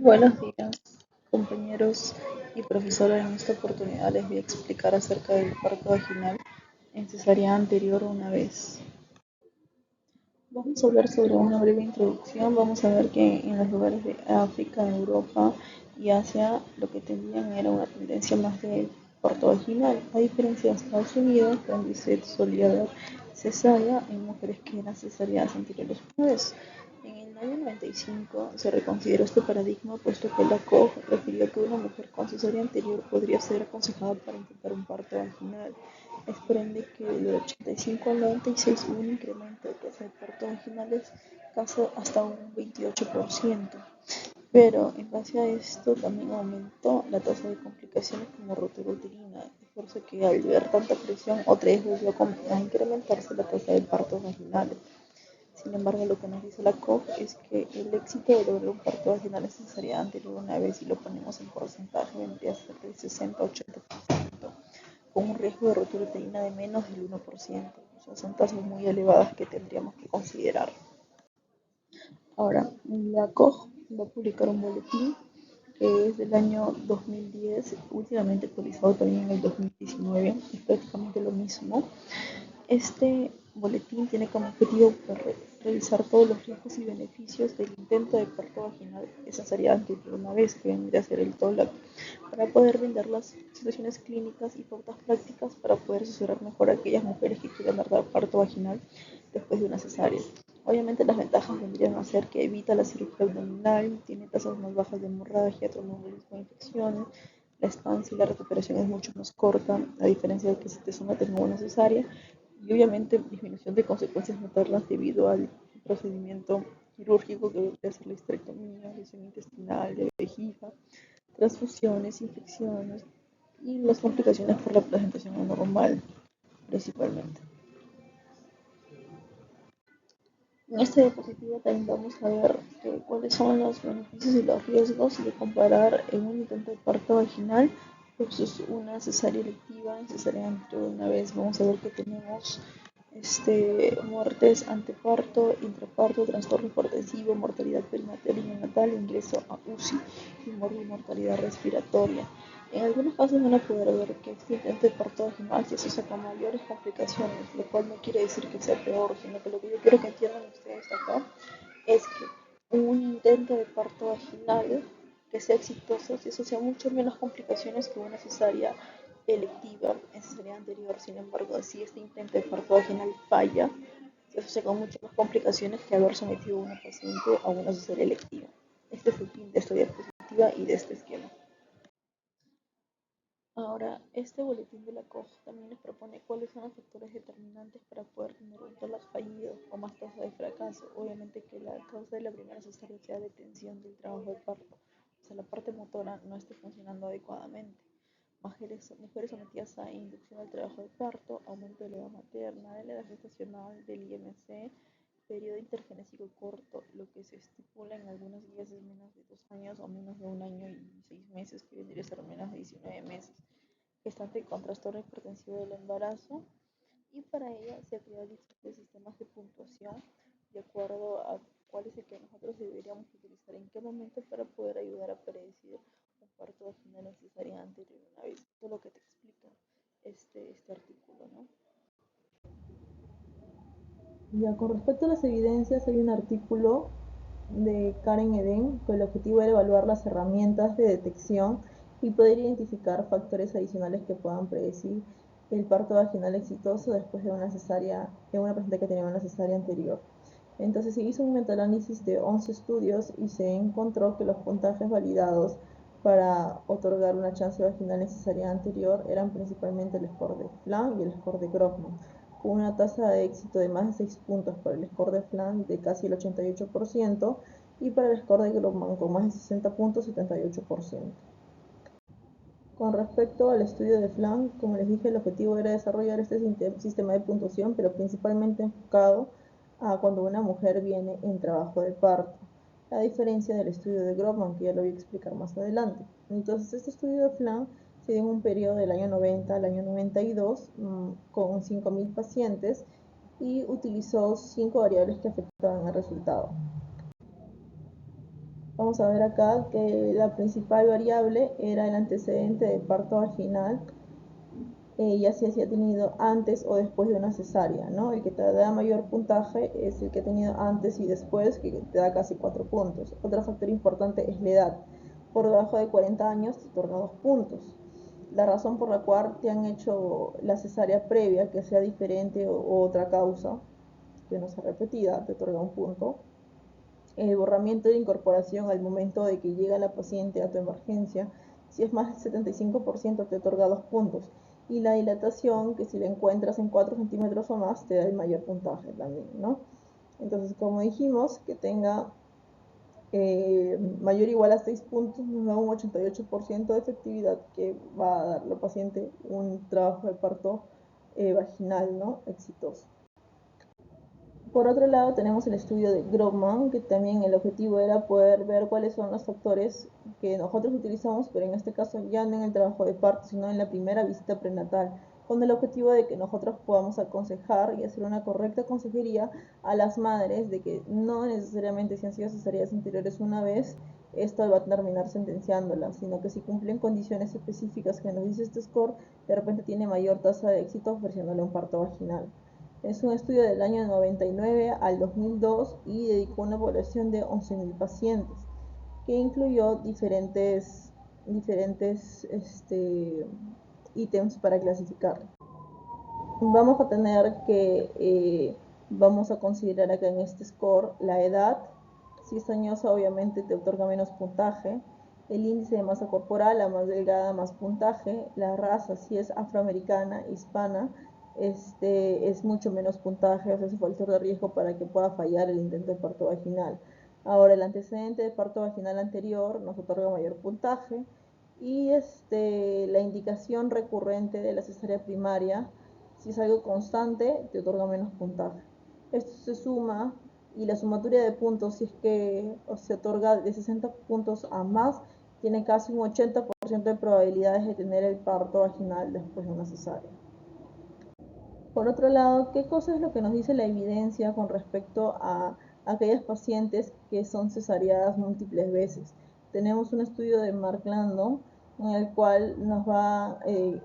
Buenos días, compañeros y profesora. En esta oportunidad les voy a explicar acerca del parto vaginal en cesárea anterior una vez. Vamos a hablar sobre una breve introducción. Vamos a ver que en los lugares de África, Europa y Asia lo que tenían era una tendencia más de parto vaginal, a diferencia de Estados Unidos, donde se solía dar cesárea en mujeres que eran cesáreas anteriores una vez. En el año 95 se reconsideró este paradigma, puesto que la COG refirió que una mujer con cesárea anterior podría ser aconsejada para intentar un parto vaginal. Desprende que del 85 al 96 hubo un incremento de tasa de partos vaginales casi hasta un 28%. Pero en base a esto también aumentó la tasa de complicaciones como rotura uterina, es por eso que al ver tanta presión otra vez volvió a incrementarse la tasa de partos vaginales. Sin embargo, lo que nos dice la COG es que el éxito de lograr un parto vaginal es cesárea anterior una vez, si lo ponemos en porcentaje, vendría a ser del 60-80%, con un riesgo de rotura uterina de menos del 1%. O sea, son tasas muy elevadas que tendríamos que considerar. Ahora, la COG va a publicar un boletín que es del año 2010, últimamente actualizado también en el 2019, es prácticamente lo mismo. Este boletín tiene como objetivo revisar todos los riesgos y beneficios del intento de parto vaginal de cesárea anterior una vez, que vendría a ser el TOLAC, para poder brindar las situaciones clínicas y pautas prácticas para poder asesorar mejor a aquellas mujeres que quieran dar parto vaginal después de una cesárea. Obviamente las ventajas vendrían a ser que evita la cirugía abdominal, tiene tasas más bajas de hemorragia, tromboembolismo, infecciones, la estancia y la recuperación es mucho más corta, a diferencia de que si te someten a una cesárea, y obviamente disminución de consecuencias maternas debido al procedimiento quirúrgico que debe ser la histerectomía, lesión intestinal, de vejiga, transfusiones, infecciones y las complicaciones por la presentación anormal principalmente. En esta diapositiva también vamos a ver cuáles son los beneficios y los riesgos de comparar en un intento de parto vaginal versus una cesárea electiva. En cesárea anterior una vez vamos a ver que tenemos muertes anteparto, intraparto, trastorno hipertensivo, mortalidad perinatal y neonatal, ingreso a UCI y mortalidad respiratoria. En algunos casos van a poder ver que este intento de parto vaginal se asocia con mayores complicaciones, lo cual no quiere decir que sea peor, sino que lo que yo quiero que entiendan ustedes acá es que un intento de parto vaginal que sea exitoso se asocia a mucho menos complicaciones que una cesárea electiva en cesárea anterior. Sin embargo, si este intento de parto vaginal falla, se asocia con muchas más complicaciones que haber sometido a una paciente a una cesárea electiva. Este es el fin de esta diapositiva y de este esquema. Ahora, este boletín de la COG también les propone cuáles son los factores determinantes para poder tener un TOLAC fallido o más tasa de fracaso. Obviamente que la causa de la primera cesárea sea detención del trabajo de parto, o sea, la parte motora no esté funcionando adecuadamente. Mujeres sometidas a inducción al trabajo de parto, aumento de la edad materna, de la edad gestacional, del IMC, periodo intergenésico corto, lo que se estipula en algunas guías es menos de 2 años o menos de 1 año y 6 meses, que vendría a ser menos de 19 meses, gestante con trastorno hipertensivo del embarazo, y para ello se ha creado diferentes sistemas de puntuación de acuerdo a cuál es el que nosotros deberíamos utilizar en qué momento para poder ayudar a predecir un parto vaginal en cesárea anterior una vez. Esto es lo que te explica este artículo, ¿no? Ya, con respecto a las evidencias, hay un artículo de Karen Eden, que el objetivo era evaluar las herramientas de detección y poder identificar factores adicionales que puedan predecir el parto vaginal exitoso después de una cesárea, en una paciente que tenía una cesárea anterior. Entonces se hizo un metaanálisis de 11 estudios y se encontró que los puntajes validados para otorgar una chance vaginal en cesárea anterior eran principalmente el score de Flan y el score de Grofman, con una tasa de éxito de más de 6 puntos para el score de Flan de casi el 88% y para el score de Grofman con más de 60 puntos, 78%. Con respecto al estudio de Flan, como les dije, el objetivo era desarrollar este sistema de puntuación, pero principalmente enfocado a cuando una mujer viene en trabajo de parto, a diferencia del estudio de Grobman, que ya lo voy a explicar más adelante. Entonces, este estudio de Flan se dio en un periodo del año 90 al año 92, con 5.000 pacientes, y utilizó 5 variables que afectaban el resultado. Vamos a ver acá que la principal variable era el antecedente de parto vaginal, ya si ha tenido antes o después de una cesárea, ¿no? El que te da mayor puntaje es el que ha tenido antes y después, que te da casi 4 puntos. Otro factor importante es la edad. Por debajo de 40 años te otorga 2 puntos. La razón por la cual te han hecho la cesárea previa, que sea diferente o otra causa, que no sea repetida, te otorga un punto. El borramiento de incorporación al momento de que llega la paciente a tu emergencia, si es más del 75% te otorga 2 puntos. Y la dilatación, que si la encuentras en 4 centímetros o más, te da el mayor puntaje también, ¿no? Entonces, como dijimos, que tenga mayor o igual a 6 puntos nos da un 88% de efectividad, que va a dar a la paciente un trabajo de parto vaginal, ¿no? Exitoso. Por otro lado, tenemos el estudio de Grobman, que también el objetivo era poder ver cuáles son los factores que nosotros utilizamos, pero en este caso ya no en el trabajo de parto, sino en la primera visita prenatal, con el objetivo de que nosotros podamos aconsejar y hacer una correcta consejería a las madres de que no necesariamente si han sido cesáreas anteriores una vez, esto va a terminar sentenciándolas, sino que si cumplen condiciones específicas que nos dice este score, de repente tiene mayor tasa de éxito ofreciéndole un parto vaginal. Es un estudio del año 99 al 2002 y dedicó una población de 11.000 pacientes, que incluyó diferentes ítems para clasificar. Vamos a tener que, vamos a considerar acá en este score la edad. Si es añosa, obviamente te otorga menos puntaje. El índice de masa corporal, la más delgada, más puntaje. La raza, si es afroamericana, hispana, es mucho menos puntaje, o sea, es un factor de riesgo para que pueda fallar el intento de parto vaginal. Ahora, el antecedente de parto vaginal anterior nos otorga mayor puntaje y la indicación recurrente de la cesárea primaria, si es algo constante, te otorga menos puntaje. Esto se suma y la sumatoria de puntos, si es que se otorga de 60 puntos a más, tiene casi un 80% de probabilidades de tener el parto vaginal después de una cesárea. Por otro lado, ¿qué cosa es lo que nos dice la evidencia con respecto a aquellas pacientes que son cesareadas múltiples veces? Tenemos un estudio de Mark Landon en el cual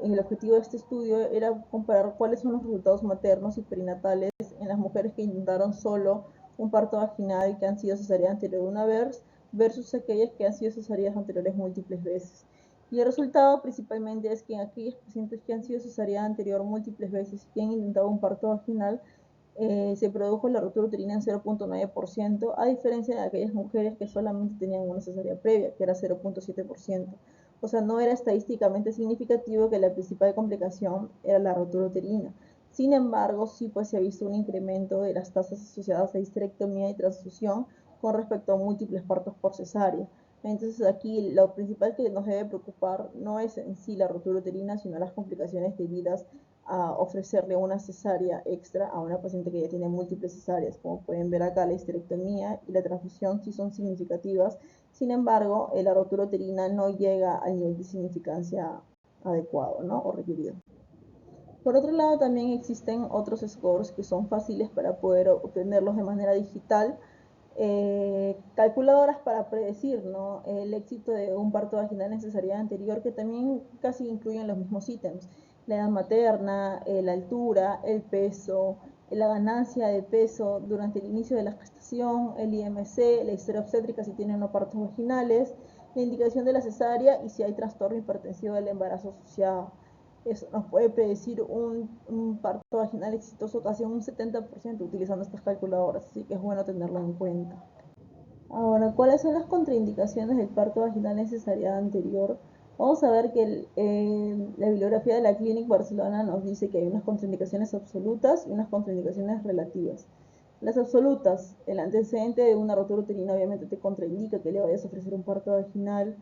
el objetivo de este estudio era comparar cuáles son los resultados maternos y perinatales en las mujeres que intentaron solo un parto vaginal que han sido cesáreas anterior una vez versus aquellas que han sido cesáreas anteriores múltiples veces. Y el resultado principalmente es que en aquellos pacientes que han sido cesáreas anterior múltiples veces y que han intentado un parto vaginal, se produjo la ruptura uterina en 0.9%, a diferencia de aquellas mujeres que solamente tenían una cesárea previa, que era 0.7%. O sea, no era estadísticamente significativo que la principal complicación era la ruptura uterina. Sin embargo, sí pues se ha visto un incremento de las tasas asociadas a histerectomía y transfusión con respecto a múltiples partos por cesárea. Entonces aquí lo principal que nos debe preocupar no es en sí la ruptura uterina, sino las complicaciones debidas a ofrecerle una cesárea extra a una paciente que ya tiene múltiples cesáreas. Como pueden ver acá, la histerectomía y la transfusión sí son significativas. Sin embargo, la ruptura uterina no llega al nivel de significancia adecuado, ¿no? O requerido. Por otro lado, también existen otros scores que son fáciles para poder obtenerlos de manera digital. Calculadoras para predecir, ¿no?, el éxito de un parto vaginal en cesárea anterior, que también casi incluyen los mismos ítems: la edad materna, la altura, el peso, la ganancia de peso durante el inicio de la gestación, el IMC, la historia obstétrica si tienen no partos vaginales, la indicación de la cesárea y si hay trastorno hipertensivo del embarazo asociado. Eso nos puede predecir un parto vaginal exitoso casi un 70% utilizando estas calculadoras, así que es bueno tenerlo en cuenta. Ahora, ¿cuáles son las contraindicaciones del parto vaginal en cesárea anterior? Vamos a ver que la bibliografía de la Clinic Barcelona nos dice que hay unas contraindicaciones absolutas y unas contraindicaciones relativas. Las absolutas: el antecedente de una rotura uterina obviamente te contraindica que le vayas a ofrecer un parto vaginal.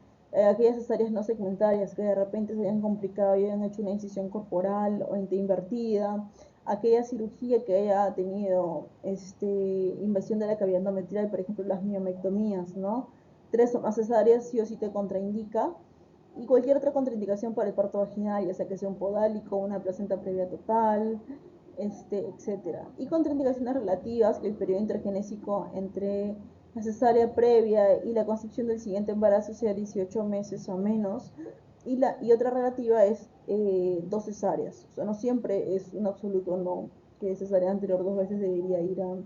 Aquellas cesáreas no segmentarias que de repente se hayan complicado y hayan hecho una incisión corporal o invertida, aquella cirugía que haya tenido invasión de la cavidad endometrial, por ejemplo las miomectomías, ¿no? 3 o más cesáreas sí o sí te contraindica. Y cualquier otra contraindicación para el parto vaginal, ya sea que sea un podálico, una placenta previa total, etcétera. Y contraindicaciones relativas, que el periodo intergenésico entre la cesárea previa y la concepción del siguiente embarazo sea 18 meses o menos, y otra relativa es 2 cesáreas. O sea, no siempre es un absoluto no, que cesárea anterior 2 veces debería ir a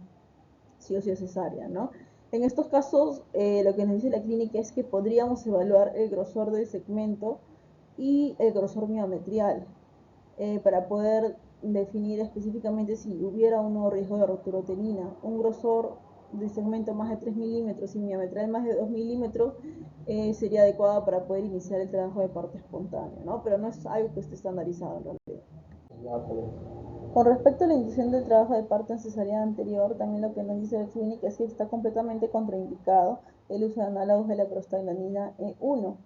sí o sí a cesárea, ¿no? En estos casos, lo que nos dice la clínica es que podríamos evaluar el grosor del segmento y el grosor miometrial para poder definir específicamente si hubiera un nuevo riesgo de ruptura uterina. Un grosor de segmento más de 3 milímetros y miometral más de 2 milímetros sería adecuado para poder iniciar el trabajo de parto espontáneo, ¿no? Pero no es algo que esté estandarizado en realidad. Con respecto a la inducción del trabajo de parto en cesárea anterior, también lo que nos dice la clínica es que está completamente contraindicado el uso de análogos de la prostaglandina E1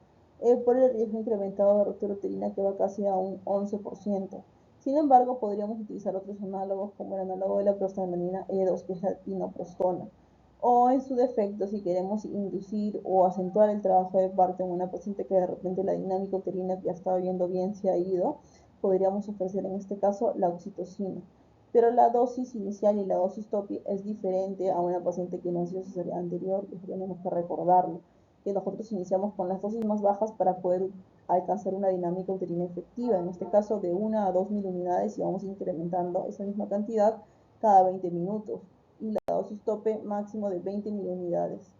por el riesgo incrementado de ruptura uterina que va casi a un 11%. Sin embargo, podríamos utilizar otros análogos como el análogo de la prostaglandina E2, que es la inoprostona. O en su defecto, si queremos inducir o acentuar el trabajo de parto en una paciente que de repente la dinámica uterina que ya estaba viendo bien se ha ido, podríamos ofrecer en este caso la oxitocina. Pero la dosis inicial y la dosis topi es diferente a una paciente que nació cesárea anterior, y tenemos que recordarlo, que nosotros iniciamos con las dosis más bajas para poder alcanzar una dinámica uterina efectiva, en este caso de 1 a 2 mil unidades, y vamos incrementando esa misma cantidad cada 20 minutos, y la dosis tope máximo de 20 mil unidades.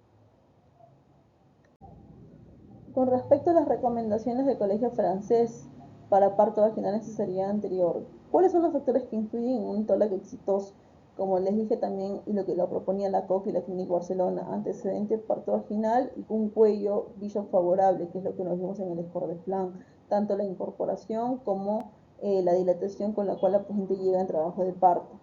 Con respecto a las recomendaciones del Colegio Francés para parto vaginal en cesárea anterior, ¿cuáles son los factores que influyen en un TOLAC exitoso? Como les dije también, y lo que lo proponía la COC y la Clínica Barcelona, antecedente parto vaginal y un cuello Bishop favorable, que es lo que nos vimos en el score de Flan, tanto la incorporación como la dilatación con la cual la paciente llega en trabajo de parto.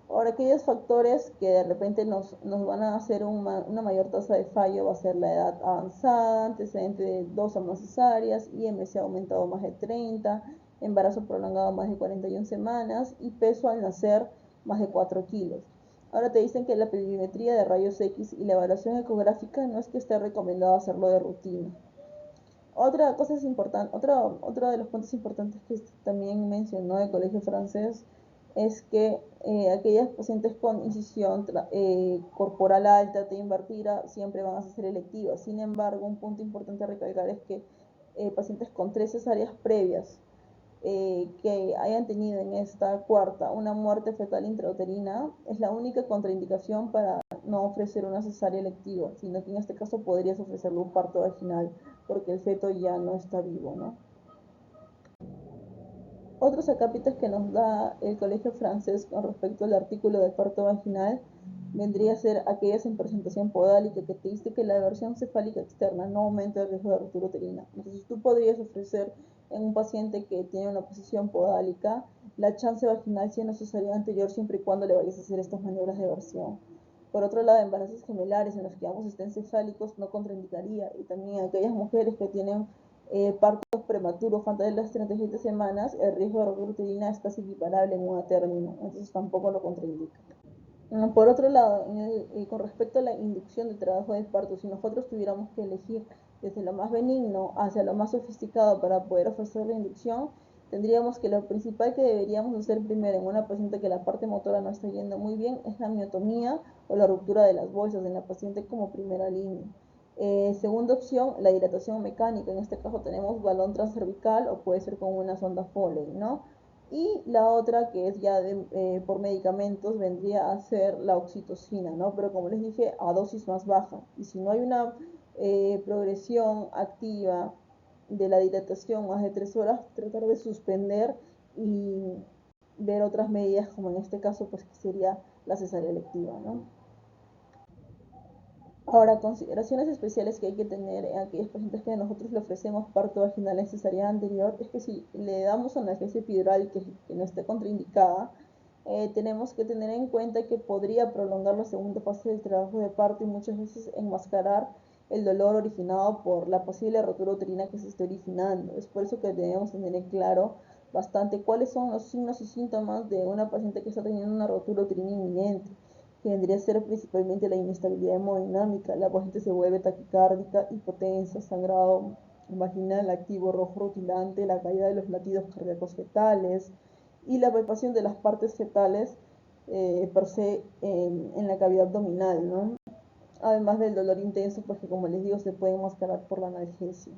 Ahora, aquellos factores que de repente nos van a hacer una mayor tasa de fallo va a ser la edad avanzada, antecedente de 2 o más cesáreas, IMC aumentado más de 30, embarazo prolongado más de 41 semanas y peso al nacer más de 4 kilos. Ahora te dicen que la pelvimetría de rayos X y la evaluación ecográfica no es que esté recomendado hacerlo de rutina. Otra cosa es importante, otro de los puntos importantes que también mencionó el Colegio Francés es que aquellas pacientes con incisión corporal alta, T invertida, siempre van a ser electivas. Sin embargo, un punto importante a recalcar es que pacientes con 3 cesáreas previas que hayan tenido en esta cuarta una muerte fetal intrauterina es la única contraindicación para no ofrecer una cesárea electiva, sino que en este caso podrías ofrecerle un parto vaginal porque el feto ya no está vivo, ¿no? Otros acápites que nos da el Colegio Francés con respecto al artículo de parto vaginal vendría a ser aquellas en presentación podálica que te dice que la versión cefálica externa no aumenta el riesgo de ruptura uterina. Entonces tú podrías ofrecer en un paciente que tiene una posición podálica la chance vaginal si es necesaria anterior siempre y cuando le vayas a hacer estas maniobras de versión. Por otro lado, embarazos gemelares en los que ambos estén cefálicos no contraindicaría, y también aquellas mujeres que tienen partos prematuros antes de las 37 semanas, el riesgo de ruptura uterina es casi equiparable en un término, entonces tampoco lo contraindica. Por otro lado, con respecto a la inducción de trabajo de parto, si nosotros tuviéramos que elegir desde lo más benigno hacia lo más sofisticado para poder ofrecer la inducción, tendríamos que lo principal que deberíamos hacer primero en una paciente que la parte motora no está yendo muy bien es la miotomía o la ruptura de las bolsas en la paciente como primera línea. Segunda opción, la dilatación mecánica. En este caso tenemos balón transcervical o puede ser con una sonda Foley, ¿no? Y la otra, que es ya por medicamentos, vendría a ser la oxitocina, ¿no? Pero como les dije, a dosis más baja. Y si no hay una progresión activa de la dilatación más de 3 horas, tratar de suspender y ver otras medidas, como en este caso, pues que sería la cesárea electiva, ¿no? Ahora, consideraciones especiales que hay que tener en aquellos pacientes que nosotros le ofrecemos parto vaginal en cesárea anterior es que si le damos analgesia epidural que no esté contraindicada, tenemos que tener en cuenta que podría prolongar la segunda fase del trabajo de parto y muchas veces enmascarar el dolor originado por la posible rotura uterina que se esté originando. Es por eso que debemos tener en claro bastante cuáles son los signos y síntomas de una paciente que está teniendo una rotura uterina inminente, que vendría a ser principalmente la inestabilidad hemodinámica. La paciente se vuelve taquicárdica, hipotensa, sangrado vaginal activo rojo rutilante, la caída de los latidos cardíacos fetales y la palpación de las partes fetales per se en la cavidad abdominal, ¿no? además del dolor intenso, porque como les digo, se puede enmascarar por la analgesia.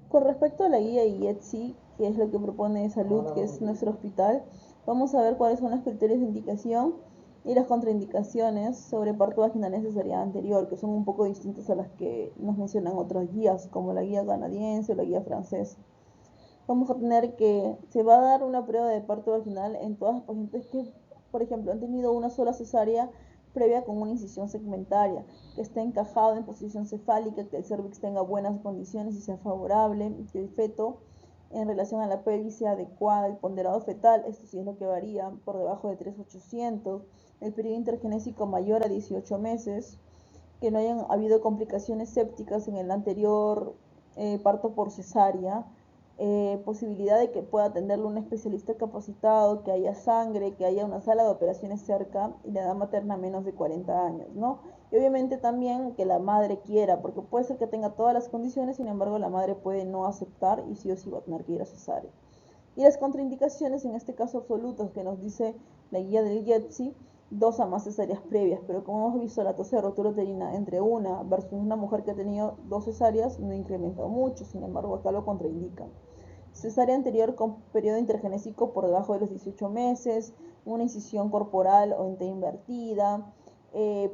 Con respecto a la guía IETSI, que es lo que propone Salud, que es nuestro hospital, vamos a ver cuáles son los criterios de indicación y las contraindicaciones sobre parto vaginal en cesárea anterior, que son un poco distintas a las que nos mencionan otras guías, como la guía canadiense o la guía francesa. Vamos a tener que se va a dar una prueba de parto vaginal en todas las pacientes que, por ejemplo, han tenido una sola cesárea previa con una incisión segmentaria, que esté encajado en posición cefálica, que el cervix tenga buenas condiciones y sea favorable, que el feto en relación a la pelvis sea adecuada, el ponderado fetal, esto sí es lo que varía, por debajo de 3.800, el periodo intergenésico mayor a 18 meses, que no hayan habido complicaciones sépticas en el anterior parto por cesárea, posibilidad de que pueda atenderlo un especialista capacitado, que haya sangre, que haya una sala de operaciones cerca y la edad materna menos de 40 años, ¿no? Y obviamente también que la madre quiera, porque puede ser que tenga todas las condiciones, sin embargo la madre puede no aceptar y sí o sí va a tener que ir a cesárea. Y las contraindicaciones, en este caso absolutas, que nos dice la guía del IETSI, 2 a más cesáreas previas, pero como hemos visto, la tasa de rotura uterina entre una versus una mujer que ha tenido 2 cesáreas no incrementó mucho, sin embargo acá lo contraindican. Cesárea anterior con periodo intergenésico por debajo de los 18 meses, una incisión corporal o en T invertida,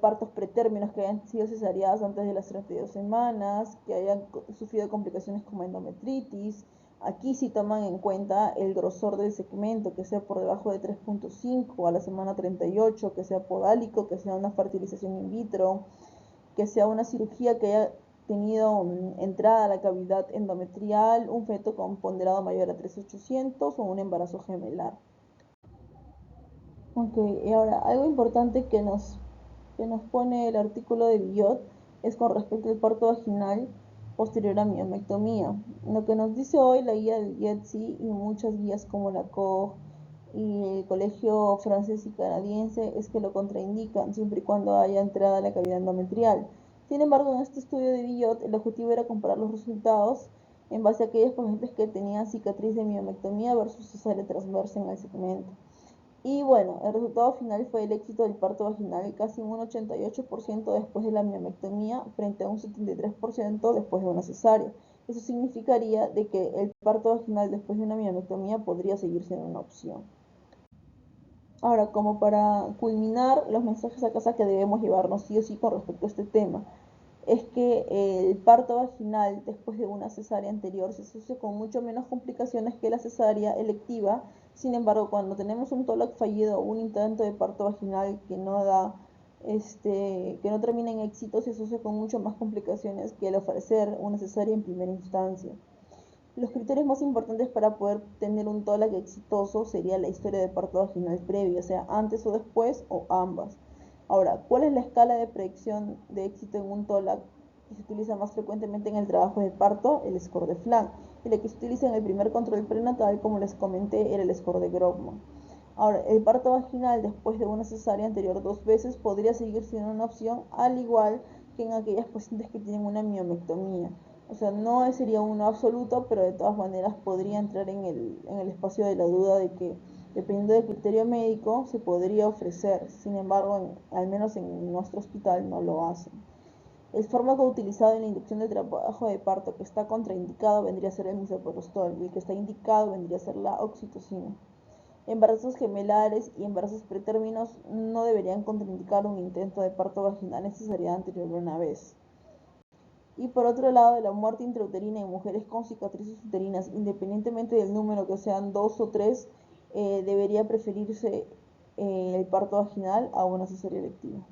partos pretérminos que hayan sido cesareadas antes de las 32 semanas, que hayan sufrido complicaciones como endometritis. Aquí sí toman en cuenta el grosor del segmento, que sea por debajo de 3.5 a la semana 38, que sea podálico, que sea una fertilización in vitro, que sea una cirugía que haya tenido entrada a la cavidad endometrial, un feto con ponderado mayor a 3.800 o un embarazo gemelar. Ok, y ahora algo importante que nos pone el artículo de Billot es con respecto al parto vaginal posterior a miomectomía. Lo que nos dice hoy la guía del IETSI y muchas guías como la COG y el colegio francés y canadiense es que lo contraindican siempre y cuando haya entrada a la cavidad endometrial. Sin embargo, en este estudio de Billot el objetivo era comparar los resultados en base a aquellos pacientes que tenían cicatriz de miomectomía versus cesárea transversa en el segmento. Y bueno, el resultado final fue el éxito del parto vaginal, casi un 88% después de la miomectomía frente a un 73% después de una cesárea. Eso significaría de que el parto vaginal después de una miomectomía podría seguir siendo una opción. Ahora, como para culminar los mensajes a casa que debemos llevarnos sí o sí con respecto a este tema, es que el parto vaginal después de una cesárea anterior se asocia con mucho menos complicaciones que la cesárea electiva. Sin embargo, cuando tenemos un TOLAC fallido o un intento de parto vaginal que no da, que no termina en éxito, se asocia con mucho más complicaciones que el ofrecer una cesárea en primera instancia. Los criterios más importantes para poder tener un TOLAC exitoso sería la historia de parto vaginal previo, o sea, antes o después o ambas. Ahora, ¿cuál es la escala de predicción de éxito en un TOLAC que se utiliza más frecuentemente en el trabajo de parto? El score de Flank. Y la que se utiliza en el primer control prenatal, como les comenté, era el score de Grobman. Ahora, el parto vaginal después de una cesárea anterior 2 veces podría seguir siendo una opción, al igual que en aquellas pacientes que tienen una miomectomía. O sea, no sería uno absoluto, pero de todas maneras podría entrar en el espacio de la duda de que, dependiendo del criterio médico, se podría ofrecer. Sin embargo, al menos en nuestro hospital no lo hacen. El fármaco utilizado en la inducción del trabajo de parto que está contraindicado vendría a ser el misoprostol y el que está indicado vendría a ser la oxitocina. Embarazos gemelares y embarazos pretérminos no deberían contraindicar un intento de parto vaginal en cesárea anterior una vez. Y por otro lado, la muerte intrauterina en mujeres con cicatrices uterinas, independientemente del número, que sean 2 o 3, debería preferirse el parto vaginal a una cesárea electiva.